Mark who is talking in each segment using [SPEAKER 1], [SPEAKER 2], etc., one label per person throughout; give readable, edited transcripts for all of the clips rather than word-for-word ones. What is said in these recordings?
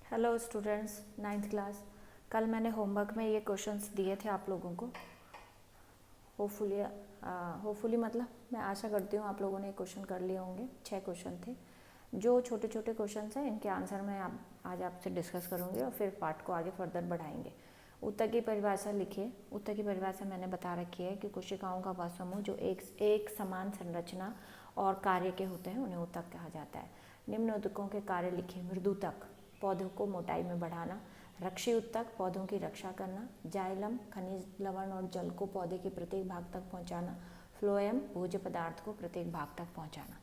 [SPEAKER 1] Hello students, ninth class. कल मैंने homework में ये क्वेश्चंस दिए थे आप लोगों को। होपफुली मतलब मैं आशा करती हूँ आप लोगों ने क्वेश्चन कर लिए होंगे। 6 क्वेश्चन थे। जो छोटे छोटे क्वेश्चंस हैं इनके आंसर मैं आज आपसे डिस्कस करूँगी और फिर पार्ट को आगे फर्दर बढ़ाएंगे। उत्तर की परिभाषा लिखिए। उत्तर की परिभाषा मैंने बता रखी है कि कोशिकाओं का वह समूह जो एक समान संरचना और कार्य के होते हैं उन्हें उत्तक कहा जाता है। निम्न उत्तकों के कार्य लिखिए। मृदुतक, पौधों को मोटाई में बढ़ाना। रक्षी उत्तक, पौधों की रक्षा करना। जाइलम, खनिज लवण और जल को पौधे के प्रत्येक भाग तक पहुंचाना। फ्लोएम, भोज्य पदार्थ को प्रत्येक भाग तक पहुंचाना।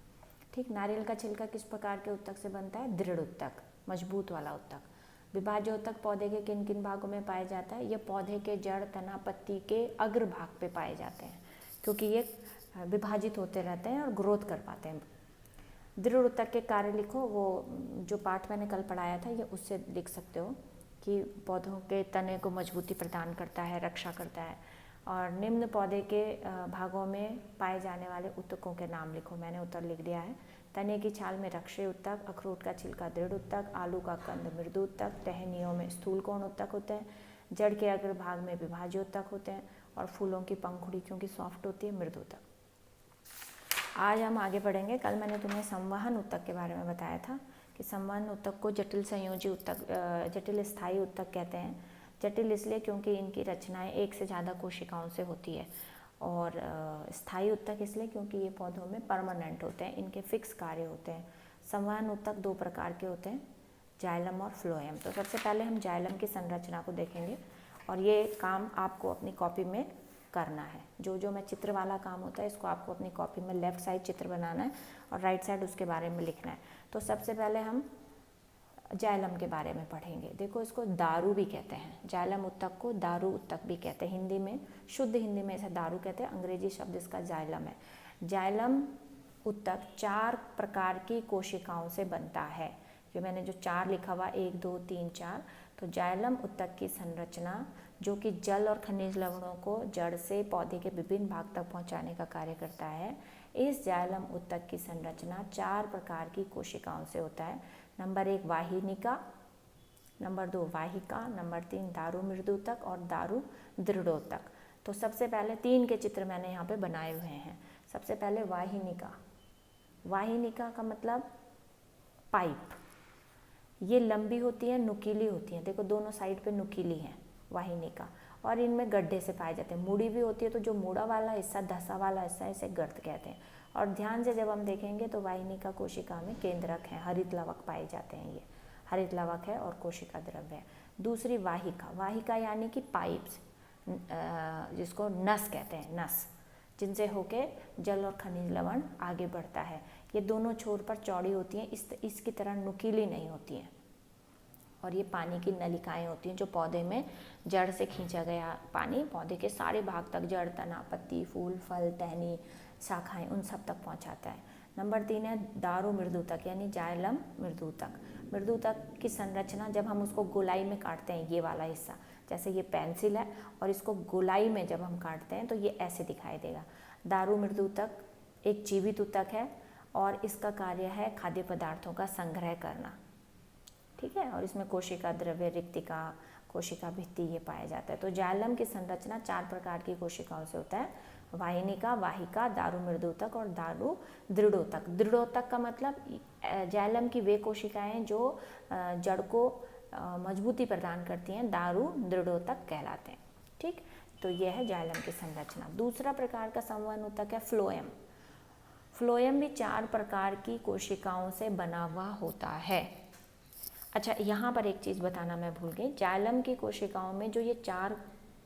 [SPEAKER 1] ठीक। नारियल का छिलका किस प्रकार के उत्तक से बनता है? दृढ़ उत्तक, मजबूत वाला उत्तक। विभाज्य उत्तक पौधे के किन किन भागों में पाया जाता है? ये पौधे के जड़, तना, पत्ती के अग्र भाग पे पाए जाते हैं, क्योंकि ये विभाजित होते रहते हैं और ग्रोथ कर पाते हैं। दृढ़ उत्तक के कार्य लिखो। वो जो पाठ मैंने कल पढ़ाया था ये उससे लिख सकते हो कि पौधों के तने को मजबूती प्रदान करता है, रक्षा करता है। और निम्न पौधे के भागों में पाए जाने वाले उत्तकों के नाम लिखो। मैंने उत्तर लिख दिया है। तने की छाल में रक्षी उत्तक, अखरोट का छिलका दृढ़ उत्तक, आलू का कंद मृदु उत्तक, टहनियों में स्थूल कोण उत्तक होते हैं, जड़ के अग्र भाग में विभाज्य उत्तक होते हैं और फूलों की पंखुड़ी क्योंकि सॉफ्ट होती है मृदु उत्तक। आज हम आगे बढ़ेंगे। कल मैंने तुम्हें संवहन उत्तक के बारे में बताया था कि संवहन उत्तक को जटिल संयोजी उत्तक, जटिल स्थायी उत्तक कहते हैं। जटिल इसलिए क्योंकि इनकी रचनाएं एक से ज़्यादा कोशिकाओं से होती है, और स्थायी उत्तक इसलिए क्योंकि ये पौधों में परमानेंट होते हैं, इनके फिक्स कार्य होते हैं। संवहन उत्तक 2 प्रकार के होते हैं, जाइलम और फ्लोएम। तो सबसे पहले हम जाइलम की संरचना को देखेंगे और ये काम आपको अपनी कॉपी में करना है। जो जो मैं चित्र वाला काम होता है इसको आपको अपनी कॉपी में लेफ्ट साइड चित्र बनाना है और राइट साइड उसके बारे में लिखना है। तो सबसे पहले हम जाइलम के बारे में पढ़ेंगे। देखो, इसको दारू भी कहते हैं। जाइलम उत्तक को दारू उत्तक भी कहते हैं। हिंदी में, शुद्ध हिंदी में इसे दारू कहते हैं। अंग्रेजी शब्द इसका जाइलम है। जाइलम उत्तक 4 प्रकार की कोशिकाओं से बनता है। ये मैंने जो 4 लिखा हुआ, 1 2 3 4, तो जाइलम उत्तक की संरचना जो कि जल और खनिज लवणों को जड़ से पौधे के विभिन्न भाग तक पहुंचाने का कार्य करता है। इस जाइलम उत्तक की संरचना 4 प्रकार की कोशिकाओं से होता है। नंबर 1 वाहिनिका, नंबर 2 वाहिका, नंबर 3 दारू मृदुतक और दारू दृढ़ोतक। तो सबसे पहले 3 के चित्र मैंने यहाँ पे बनाए हुए हैं। सबसे पहले वाहिनिका। वाहिनिका का मतलब पाइप। ये लंबी होती है, नुकीली होती है। देखो, दोनों साइड पे नुकीली है वाहिनिका, और इनमें गड्ढे से पाए जाते हैं। मुड़ी भी होती है, तो जो मुड़ा वाला हिस्सा, धसा वाला हिस्सा, इसे गर्त कहते हैं। और ध्यान से जब हम देखेंगे तो वाहिनिका कोशिका में केंद्रक है, हरित लवक पाए जाते हैं। ये हरित लवक है और कोशिका द्रव्य है। दूसरी वाहिका। वाहिका यानी कि पाइप्स, जिसको नस कहते हैं, नस, जिनसे होके जल और खनिज लवण आगे बढ़ता है। ये दोनों छोर पर चौड़ी होती हैं, इसकी तरह नुकीली नहीं होती हैं। और ये पानी की नलिकाएं होती हैं जो पौधे में जड़ से खींचा गया पानी पौधे के सारे भाग तक, जड़, तना, पत्ती, फूल, फल, टहनी, शाखाएं, उन सब तक पहुंचाता है। नंबर 3 है दारू मृदुतक यानी जाइलम मृदुतक। मृदुतक की संरचना जब हम उसको गोलाई में काटते हैं, ये वाला हिस्सा, जैसे ये पेंसिल है और इसको गोलाई में जब हम काटते हैं तो ये ऐसे दिखाई देगा। दारू मृदुतक एक जीवित उत्तक है और इसका कार्य है खाद्य पदार्थों का संग्रह करना। ठीक है। और इसमें कोशिका द्रव्य, रिक्तिका, कोशिका भित्ति ये पाया जाता है। तो जाइलम की संरचना 4 प्रकार की कोशिकाओं से होता है, वाहिनिका, वाहिका, दारू मृदुतक और दारू दृढ़ोतक। दृढ़ोतक का मतलब जाइलम की वे कोशिकाएं जो जड़ को मजबूती प्रदान करती हैं, दारू दृढ़ोतक कहलाते हैं। ठीक। तो यह है जाइलम की संरचना। दूसरा प्रकार का संवहन उत्तक है फ्लोएम। फ्लोएम भी 4 प्रकार की कोशिकाओं से बना हुआ होता है। अच्छा, यहाँ पर एक चीज़ बताना मैं भूल गई। जाइलम की कोशिकाओं में जो ये 4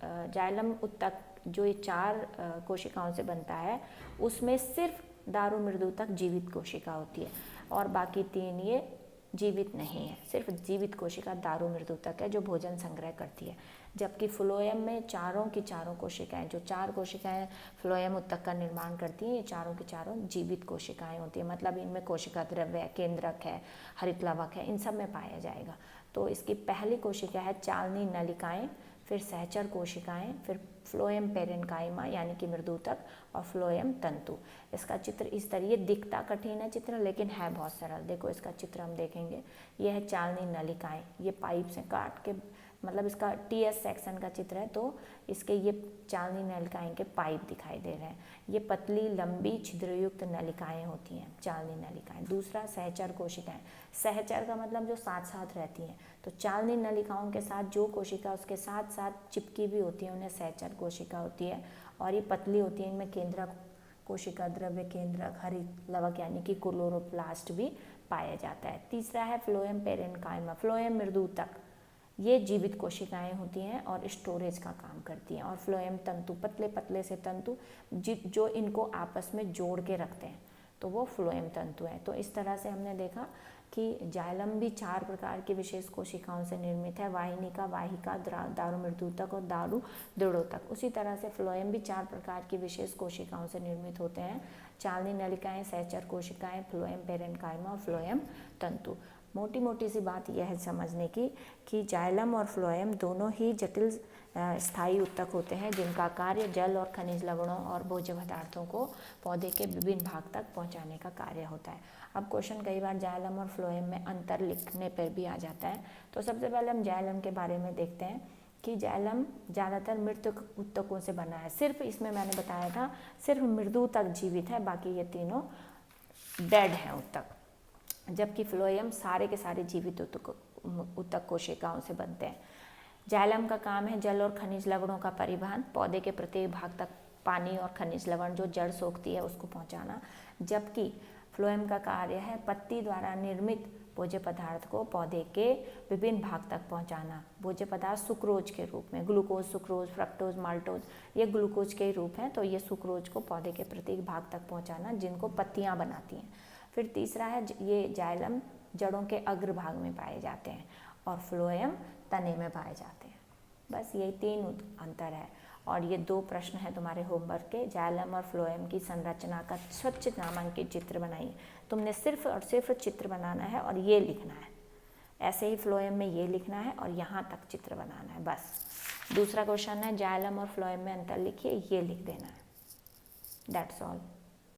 [SPEAKER 1] जाइलम उत्तक जो ये 4 कोशिकाओं से बनता है, उसमें सिर्फ दारू मृदुतक जीवित कोशिका होती है और बाकी 3 ये जीवित नहीं है। सिर्फ जीवित कोशिका दारू मृदुतक है जो भोजन संग्रह करती है। जबकि फ्लोएम में चारों की चारों कोशिकाएं, जो 4 कोशिकाएं फ्लोएम उत्तक का निर्माण करती हैं, ये चारों की चारों जीवित कोशिकाएं होती है। मतलब इनमें कोशिका द्रव्य है, केंद्रक है, हरित लवक है, इन सब में पाया जाएगा। तो इसकी पहली कोशिका है चालनी नलिकाएं, फिर सहचर कोशिकाएं, फिर फ्लोएम पेरेन्काइमा यानी कि मृदुतक, और फ्लोएम तंतु। इसका चित्र इस तरह, ये दिखता कठिन है चित्र लेकिन है बहुत सरल। देखो इसका चित्र हम देखेंगे, ये है चालनी नलिकाएं, ये पाइप से काट के, मतलब इसका टीएस सेक्शन का चित्र है, तो इसके ये चालनी नलिकाएं के पाइप दिखाई दे रहे हैं। ये पतली लंबी छिद्रयुक्त नलिकाएं होती हैं, चालनी नलिकाएं। दूसरा सहचर कोशिकाएं, सहचर का मतलब जो साथ साथ रहती हैं, तो चालनी नलिकाओं के साथ जो कोशिका उसके साथ साथ चिपकी भी होती है उन्हें सहचर कोशिका होती है, और ये पतली होती है। इनमें केंद्रक कोशिका, द्रव्य केंद्रक, हरित लवक यानी कि क्लोरोप्लास्ट भी पाया जाता है। तीसरा है फ्लोएम पेरेन्काइमा, फ्लोएम मृदुतक, ये जीवित कोशिकाएं होती हैं और स्टोरेज का काम करती हैं। और फ्लोएम तंतु, पतले पतले से तंतु जो इनको आपस में जोड़ के रखते हैं, तो वो फ्लोएम तंतु हैं। तो इस तरह से हमने देखा कि जाइलम भी 4 प्रकार की विशेष कोशिकाओं से निर्मित है, वाहिनिका, वाहिका, दारुमृदुतक और दारु दृढ़ोतक। उसी तरह से फ्लोएम भी 4 प्रकार की विशेष कोशिकाओं से निर्मित होते हैं, चालनी नलिकाएं, सहचर कोशिकाएं, फ्लोएम पेरेन्काइमा और फ्लोएम तंतु। मोटी मोटी सी बात यह है समझने की कि जाइलम और फ्लोएम दोनों ही जटिल स्थायी उत्तक होते हैं, जिनका कार्य जल और खनिज लवणों और भोज्य पदार्थों को पौधे के विभिन्न भाग तक पहुंचाने का कार्य होता है। अब क्वेश्चन कई बार जाइलम और फ्लोएम में अंतर लिखने पर भी आ जाता है। तो सबसे पहले हम जाइलम के बारे में देखते हैं कि जाइलम ज़्यादातर मृत उत्तकों से बना है। सिर्फ इसमें मैंने बताया था सिर्फ मृदु तक जीवित है, बाकी ये तीनों डेड हैं उत्तक, जबकि फ्लोएम सारे के सारे जीवित उत्तक कोशिकाओं से बनते हैं। जाइलम का काम है जल और खनिज लवणों का परिवहन, पौधे के प्रत्येक भाग तक पानी और खनिज लवण जो जड़ सोखती है उसको पहुंचाना, जबकि फ्लोएम का कार्य है पत्ती द्वारा निर्मित भोज्य पदार्थ को पौधे के विभिन्न भाग तक पहुंचाना। भोज्य पदार्थ सुक्रोज के रूप में, ग्लूकोज, सुक्रोज, फ्रक्टोज, माल्टोज, ये ग्लूकोज के रूप हैं, तो ये सुक्रोज को पौधे के प्रत्येक भाग तक पहुँचाना जिनको पत्तियाँ बनाती हैं। फिर तीसरा है ये जाइलम जड़ों के अग्रभाग में पाए जाते हैं और फ्लोएम तने में पाए जाते हैं। बस यही 3 अंतर है। और ये 2 प्रश्न हैं तुम्हारे होमवर्क के, जाइलम और फ्लोएम की संरचना का स्वच्छ नामांकित चित्र बनाइए। तुमने सिर्फ और सिर्फ चित्र बनाना है और ये लिखना है, ऐसे ही फ्लोएम में ये लिखना है और यहाँ तक चित्र बनाना है बस। दूसरा क्वेश्चन है जाइलम और फ्लोएम में अंतर लिखिए, ये लिख देना है। That's all.